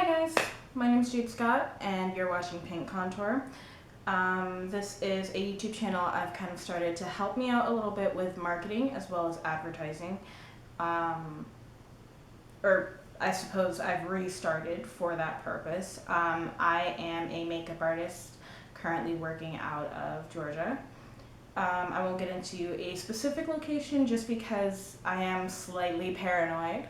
guys, my name is Jade Scott and you're watching Pink Contour. This is a YouTube channel I've kind of started to help me out a little bit with marketing as well as advertising. Or I suppose I've restarted for that purpose. I am a makeup artist currently working out of Georgia. I won't get into a specific location just because I am slightly paranoid.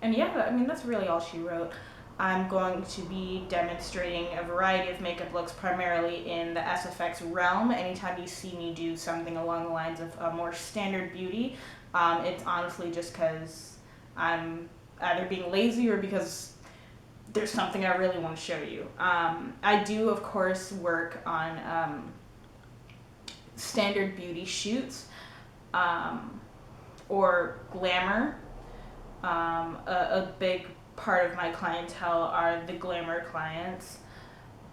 And yeah, I mean, that's really all she wrote. I'm going to be demonstrating a variety of makeup looks primarily in the SFX realm. Anytime you see me do something along the lines of a more standard beauty, it's honestly just because I'm either being lazy or because there's something I really want to show you. I do, of course, work on standard beauty shoots or glamour. A big part of my clientele are the glamour clients,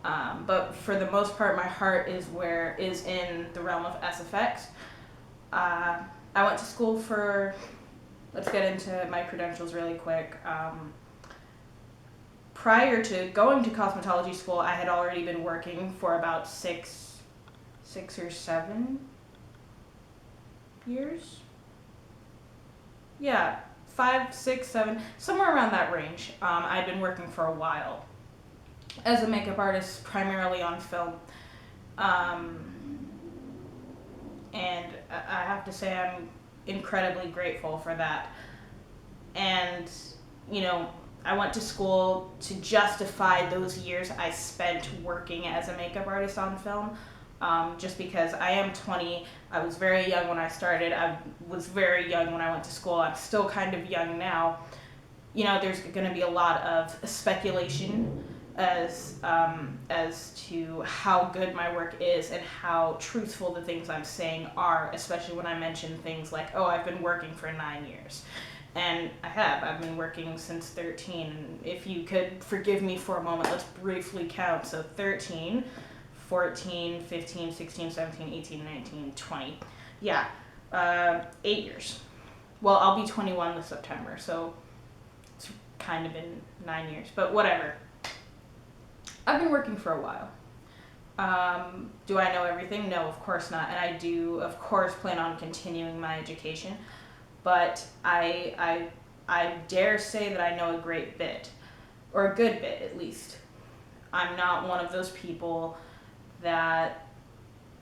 but for the most part, my heart is in the realm of SFX. I went to school for. Let's get into my credentials really quick. Prior to going to cosmetology school, I had already been working for about six or 7 years. Yeah. 5, 6, 7, somewhere around that range. I've been working for a while as a makeup artist, primarily on film. And I have to say I'm incredibly grateful for that. And, you know, I went to school to justify those years I spent working as a makeup artist on film. Just because I am 20, I was very young when I started, I was very young when I went to school, I'm still kind of young now. You know, there's going to be a lot of speculation as to how good my work is and how truthful the things I'm saying are, especially when I mention things like, oh, I've been working for 9 years. And I have. I've been working since 13. And if you could forgive me for a moment, let's briefly count. So 13, 14, 15, 16, 17, 18, 19, 20. Yeah, 8 years. Well, I'll be 21 this September, so it's kind of been 9 years, but whatever. I've been working for a while. Do I know everything? No, of course not. And I do, of course, plan on continuing my education, but I dare say that I know a great bit, or a good bit at least. I'm not one of those people that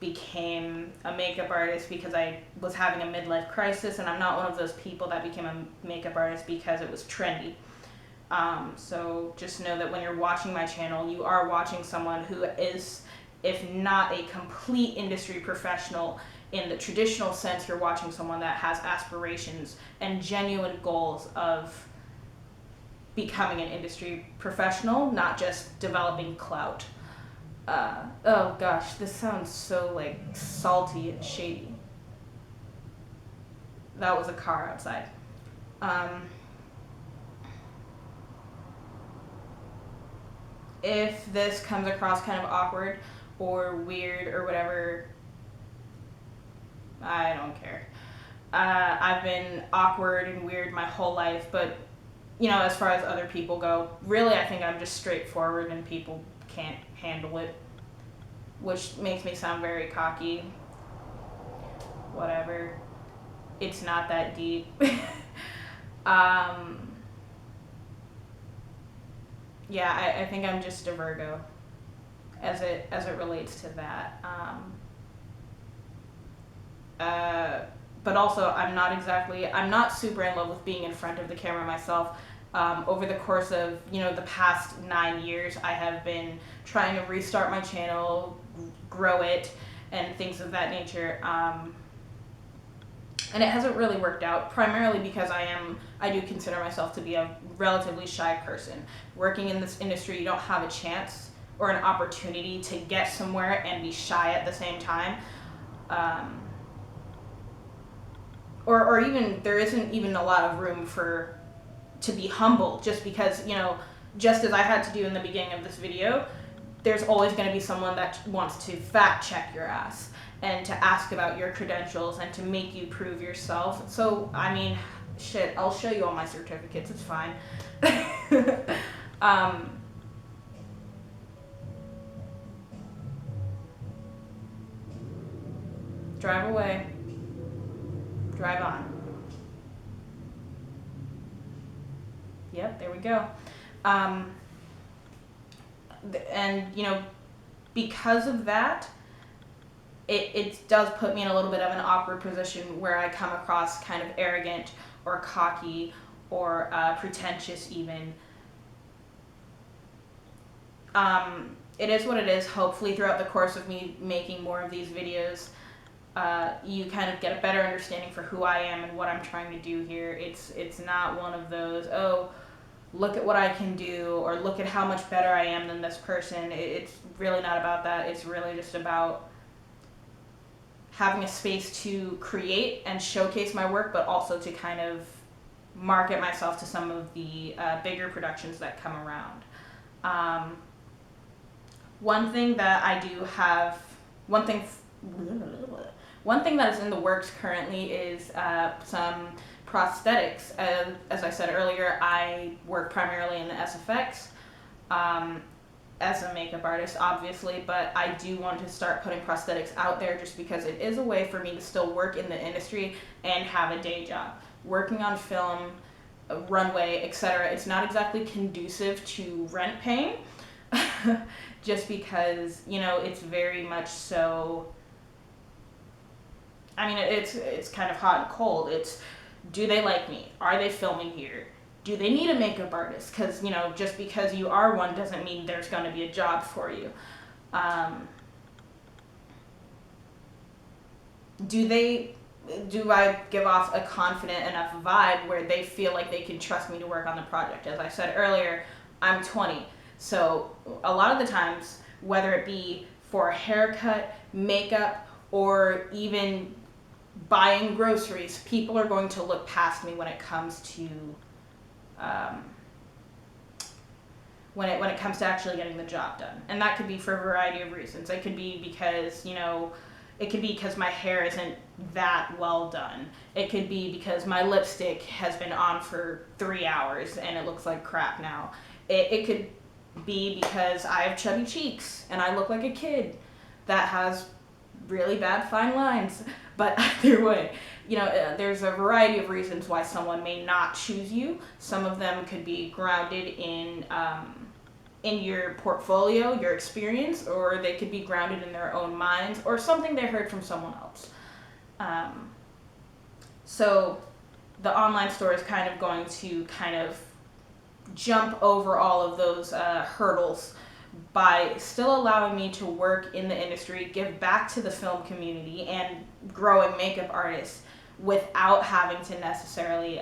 became a makeup artist because I was having a midlife crisis, and I'm not one of those people that became a makeup artist because it was trendy. So just know that when you're watching my channel, you are watching someone who is, if not a complete industry professional in the traditional sense, you're watching someone that has aspirations and genuine goals of becoming an industry professional, not just developing clout. Oh gosh, this sounds so like salty and shady. That was a car outside. If this comes across kind of awkward or weird or whatever, I don't care. I've been awkward and weird my whole life, but you know, as far as other people go, really I think I'm just straightforward and people can't handle it, which makes me sound very cocky. Whatever. It's not that deep. Yeah, I think I'm just a Virgo as it relates to that. But also I'm not super in love with being in front of the camera myself. Over the course of, you know, the past 9 years, I have been trying to restart my channel, grow it, and things of that nature. And it hasn't really worked out, primarily because I do consider myself to be a relatively shy person. Working in this industry, you don't have a chance or an opportunity to get somewhere and be shy at the same time. Or even, there isn't even a lot of room to be humble, just because, you know, just as I had to do in the beginning of this video, there's always going to be someone that wants to fact check your ass and to ask about your credentials and to make you prove yourself. So, I mean, Shit, I'll show you all my certificates. It's fine. Drive away. Drive on. Yep, there we go. And, you know, because of that, it does put me in a little bit of an awkward position where I come across kind of arrogant or cocky or pretentious even. It is what it is. Hopefully throughout the course of me making more of these videos, you kind of get a better understanding for who I am and what I'm trying to do here. It's not one of those, oh, look at what I can do, or look at how much better I am than this person. It's really not about that. It's really just about having a space to create and showcase my work, but also to kind of market myself to some of the bigger productions that come around. One thing that I do have, one thing that is in the works currently is some prosthetics. As I said earlier, I work primarily in SFX as a makeup artist, obviously, but I do want to start putting prosthetics out there just because it is a way for me to still work in the industry and have a day job. Working on film, runway, etc., it's not exactly conducive to rent paying, just because, you know, it's very much so, I mean, it's kind of hot and cold. It's, do they like me? Are they filming here? Do they need a makeup artist? Because, you know, just because you are one doesn't mean there's going to be a job for you. Do I give off a confident enough vibe where they feel like they can trust me to work on the project? As I said earlier, I'm 20. So a lot of the times, whether it be for a haircut, makeup, or even buying groceries, people are going to look past me when it comes to when it comes to actually getting the job done. And that could be for a variety of reasons. It could be because, you know, it could be because my hair isn't that well done. It could be because my lipstick has been on for 3 hours and it looks like crap now. It could be because I have chubby cheeks and I look like a kid that has really bad fine lines. But either way, you know, there's a variety of reasons why someone may not choose you. Some of them could be grounded in your portfolio, your experience, or they could be grounded in their own minds, or something they heard from someone else. So the online store is kind of going to kind of jump over all of those hurdles by still allowing me to work in the industry, give back to the film community and growing makeup artists without having to necessarily,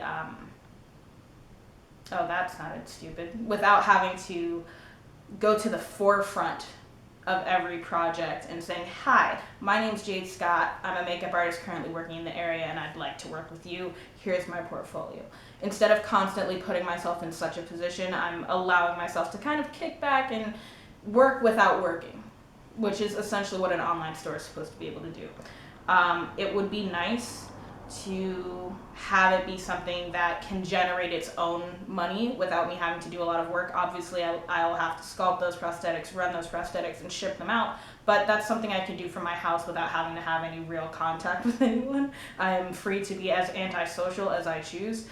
that sounded stupid, without having to go to the forefront of every project and saying, hi, my name's Jade Scott, I'm a makeup artist currently working in the area and I'd like to work with you, here's my portfolio. Instead of constantly putting myself in such a position, I'm allowing myself to kind of kick back and work without working, which is essentially what an online store is supposed to be able to do. It would be nice to have it be something that can generate its own money without me having to do a lot of work. Obviously, I'll have to sculpt those prosthetics, run those prosthetics, and ship them out, but that's something I can do from my house without having to have any real contact with anyone. I am free to be as antisocial as I choose.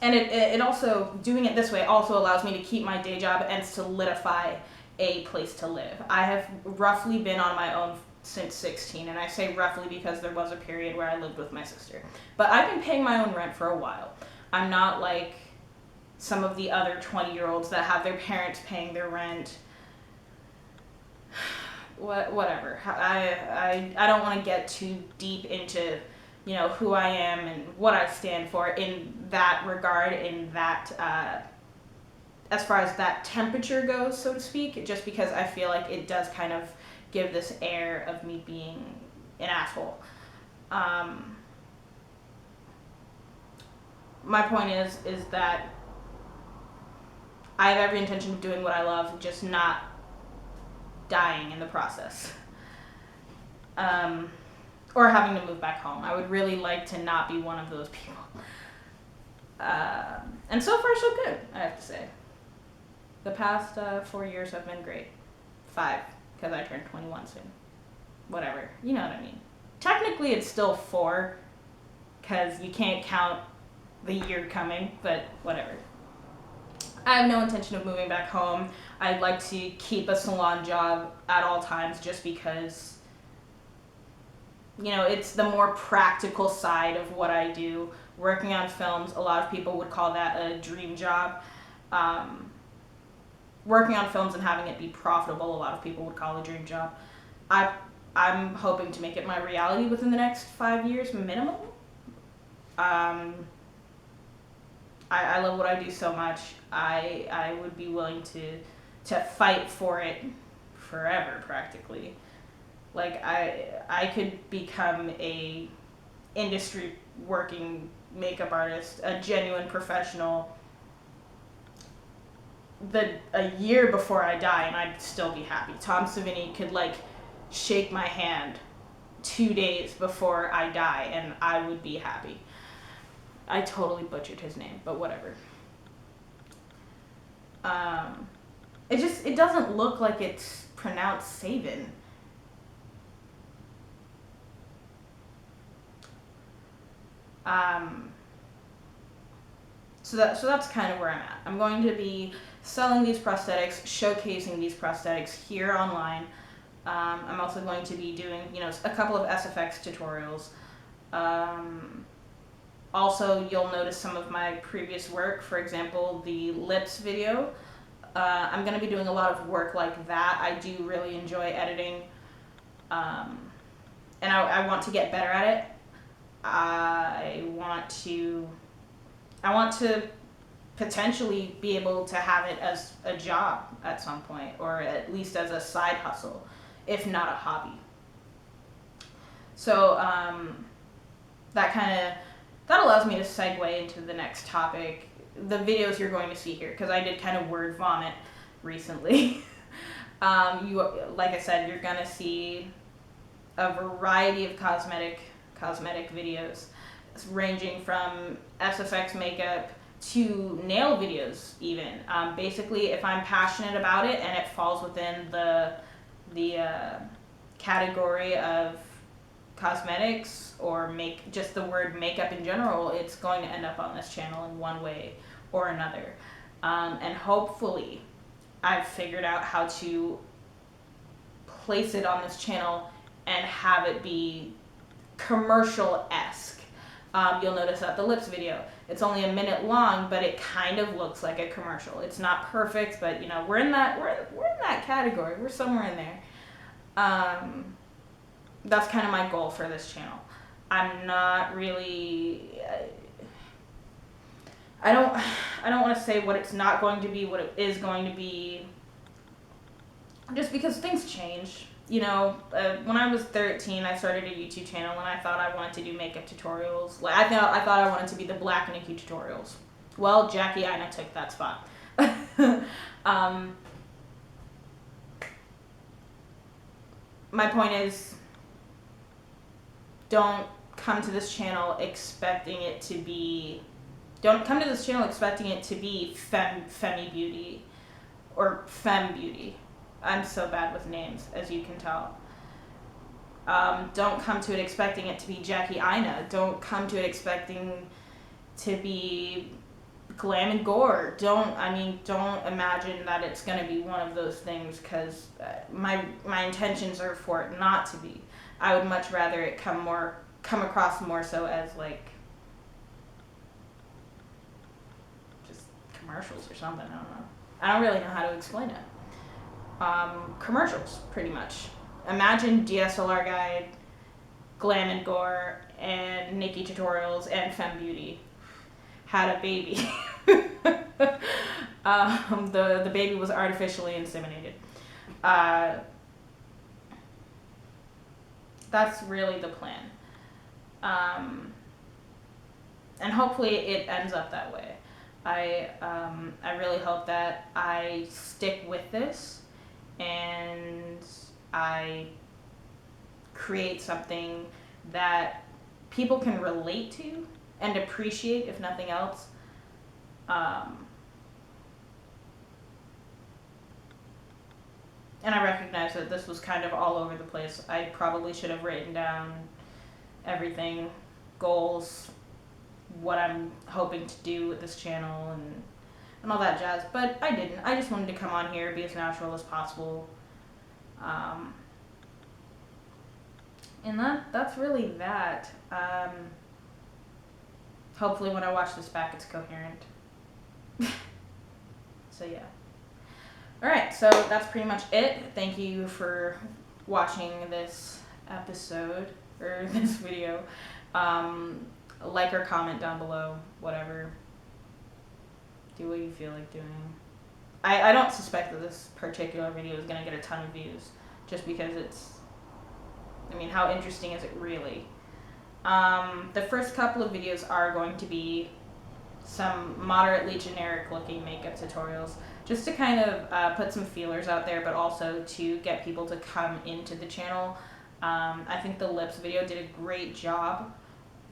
And it also, doing it this way also allows me to keep my day job and solidify a place to live. I have roughly been on my own since 16, and I say roughly because there was a period where I lived with my sister. But I've been paying my own rent for a while. I'm not like some of the other 20-year-olds that have their parents paying their rent. Whatever. I don't want to get too deep into, you know, who I am and what I stand for in that regard, in that, as far as that temperature goes, so to speak, just because I feel like it does kind of give this air of me being an asshole. My point is that I have every intention of doing what I love, just not dying in the process. or having to move back home. I would really like to not be one of those people. And so far, so good, I have to say. The past 4 years have been great. 5, because I turned 21 soon. Whatever, you know what I mean. Technically, it's still 4, because you can't count the year coming, but whatever. I have no intention of moving back home. I'd like to keep a salon job at all times just because, you know, it's the more practical side of what I do. Working on films, a lot of people would call that a dream job. Working on films and having it be profitable, a lot of people would call a dream job. I'm hoping to make it my reality within the next 5 years minimum. I love what I do so much. I would be willing to fight for it forever, practically. Like I could become a industry working makeup artist, a genuine professional, a year before I die, and I'd still be happy. Tom Savini could like shake my hand 2 days before I die, and I would be happy. I totally butchered his name, but whatever. It doesn't look like it's pronounced Savin. So that's kind of where I'm at. I'm going to be selling these prosthetics, showcasing these prosthetics here online. I'm also going to be doing, you know, a couple of SFX tutorials. Also, you'll notice some of my previous work, for example, the lips video. I'm going to be doing a lot of work like that. I do really enjoy editing, and I want to get better at it. I want to potentially be able to have it as a job at some point, or at least as a side hustle, if not a hobby. So that allows me to segue into the next topic, the videos you're going to see here, because I did kind of word vomit recently. Like I said, you're going to see a variety of cosmetic videos, ranging from SFX makeup to nail videos even. Basically, if I'm passionate about it and it falls within the category of cosmetics or just the word makeup in general, it's going to end up on this channel in one way or another. And hopefully I've figured out how to place it on this channel and have it be commercial-esque. You'll notice that the lips video, it's only a minute long, but it kind of looks like a commercial. It's not perfect, but you know, we're in that category. We're somewhere in there. That's kind of my goal for this channel. I'm not really, I don't want to say what it's not going to be, what it is going to be, just because things change. You know, when I was 13, I started a YouTube channel and I thought I wanted to do makeup tutorials. Like I thought I wanted to be the Black Nikki tutorials. Well, Jackie Ina took that spot. My point is, don't come to this channel expecting it to be femme beauty or femme beauty. I'm so bad with names, as you can tell. Don't come to it expecting it to be Jackie Ina. Don't come to it expecting to be glam and gore. Don't imagine that it's going to be one of those things, because my intentions are for it not to be. I would much rather it come across more so as like just commercials or something. I don't know. I don't really know how to explain it. Commercials, pretty much. Imagine DSLR Guide, Glam and Gore, and Nikki Tutorials, and Femme Beauty had a baby. The baby was artificially inseminated. That's really the plan. And hopefully it ends up that way. I really hope that I stick with this and I create something that people can relate to and appreciate, if nothing else. And I recognize that this was kind of all over the place. I probably should have written down everything, goals, what I'm hoping to do with this channel, and all that jazz. But I didn't. I just wanted to come on here, be as natural as possible. And that's really that. Hopefully when I watch this back, it's coherent. So yeah. Alright, so that's pretty much it. Thank you for watching this episode, or this video. Like or comment down below, whatever. Do what you feel like doing. I don't suspect that this particular video is going to get a ton of views, just because it's, I mean, how interesting is it really? The first couple of videos are going to be some moderately generic looking makeup tutorials, just to kind of put some feelers out there, but also to get people to come into the channel. I think the lips video did a great job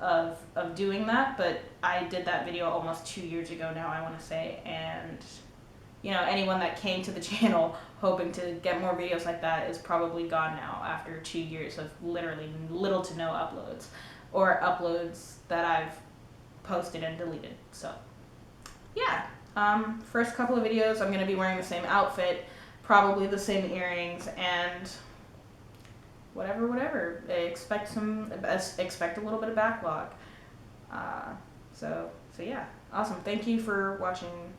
of doing that, but I did that video almost 2 years ago now, I want to say, and you know, anyone that came to the channel hoping to get more videos like that is probably gone now after 2 years of literally little to no uploads, or uploads that I've posted and deleted. So yeah, first couple of videos I'm going to be wearing the same outfit, probably the same earrings, and whatever. Expect a little bit of backlog. So yeah, awesome. Thank you for watching